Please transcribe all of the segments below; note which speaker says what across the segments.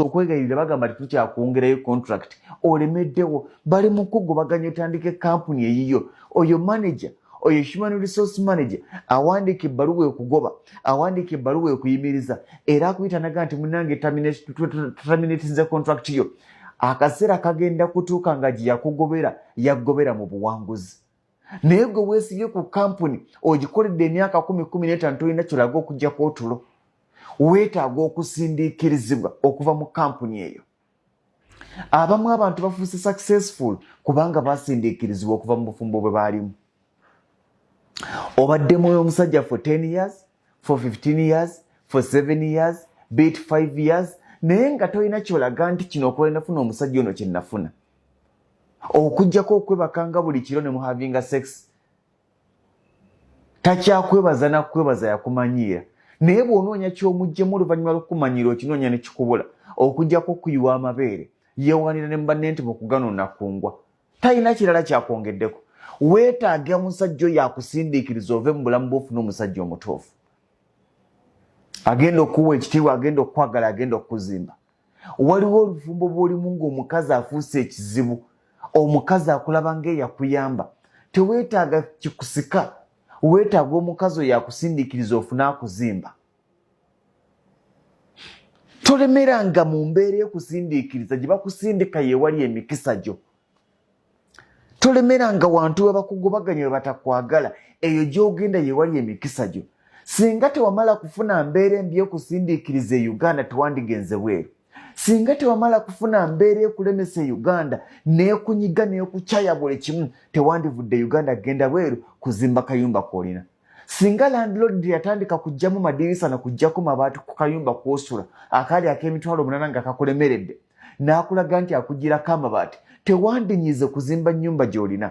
Speaker 1: okwegayirira bagamba tukyakwongerayo contract olemeddewo bali mu kugobaganya otandike kampuni eyiyo oyo manager oyo human resource manager awandiika ebbaluwa okugoba awandiika ebbaluwa okuyimiriza era akuyita naga nti munange terminatinze contract yo akaseera kagenda kutuuka nga gye yakugobera mu buwanguzi naye gwe weesibye ku kampuni ogikoledde emyaka 10-15 tolina kyolaga okuggyako otulo weetaaga okusindiikirizibwa okuva mu kampuni eyo abamu abantu bafuuse successful kubanga basindiikirizibwa okuva mu bufumbo bwe baalimu obaddemu oyo omusajja for 10 years for 15 years for 7 years bit 5 years naye nga tolina kyolaga nti kino okola nafuna omusajja ono kye nafuna okuggyako okwebakanga buli kiro ne muhavinga sex takyakwebaza nakwebaza yakumanyiira naye bw'onoonya ky'omuggyamu oluvannyuma lw'okumanyiira okinoonya ne kikubula okuggyako okuyiwa amabeere yeewanira ne mbanne nti mu kuganona kungwa talina kirala kyakwongeddeko weetaaga musajja oyo akusindiikiriza ove mu bulamu bw'ofuna omusajja omutuufu agenda okuwa ekitiibwa agenda okukwagala agenda okukuzimba waliwo olufumbo bw'olimu ng'omukazi afuuse ekizibu omukazi akulaba ng'eyakuyamba teweetaaga kikusika weetaaga omukazi oyo akusindiikiriza ofune akuzimba tolemeranga mu mbeera y'okusindiikiriza gye bakusindika yeewali emikisa gyo tolemeranga wantu we bakugobaganya we batakwagala eyo gy'ogenda yeewali emikisa gyo singa tewamala kufuna mbeera embi y'okusindiikiriza e Uganda tewandigenze bweru singa tewamala kufuna mbeera y'ekulemesa e Uganda n'ekunyiga n'ekukyaya buli kimu tewandivudde Uganda genda bweru kuzimba kayumba k'olina singa landlord yatandika kuggyamu madirisa na kuggyako mabaati ku kayumba kw'osula akaali ak'emitwalo 8 nga kakulemeredde n'akulaga nti akuggyirako amabaati tewandinyize kuzimba nnyumba gy'olina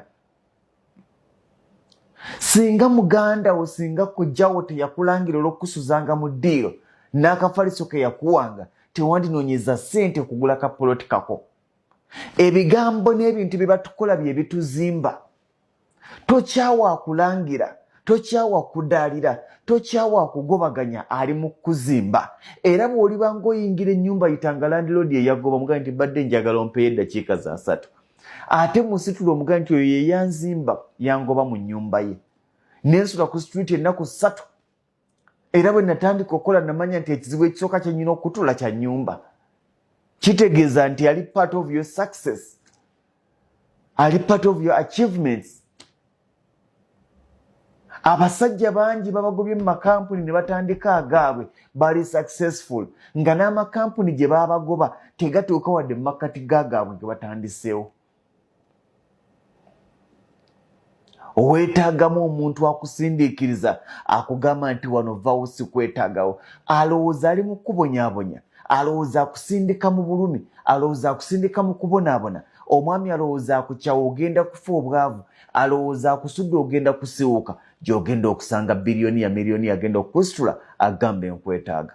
Speaker 1: singa muganda wo singa kujjawo teyakulangira olw'okusuzanga mu ddiiro n'akafaliso ke yakuwanga tewandinoonyeza ssente kugula kapoloti kako ebigambo n'ebintu bye batukola bye bituzimba tokyawa akulangira tokyawa kudaalira tokyawa kugobaganya ali mu kuzimba era bw'oliba ng'oyingira ennyumba yitanga landlord eyagoba mugaa nti badde njagala ompeyo eddakiika za 3 ate musitula omugaa nti oyo yeyanzimba yangoba mu nnyumba ye nensula ku street ennaku 3 era bwe natandika okukola namanya nti ekizibu ekisooka kye nnyina okutula kya nnyumba kitegeeza nti ali part of your success ali part of your achievements abasajja bangi babagobye mu makampuni ne batandika agaabwe bali successful nga n'amakampuni gye babagoba tegatuuka wadde mu makati gaagaabwe ge batandiseewo weetaagamu omuntu akusindiikiriza akugamba nti wano vaawo sikwetaagawo alowooza ali mu kubonyaabonya alowooza akusindika mu bulumi alowooza akusindika mu kubonaabona omwami alowooza akukyawa ogenda kufa obwavu alowooza akusudde ogenda kusiwuka gy'ogenda okusanga biliyoni ya miliyoni agenda okukusitula agamba enkwetaaga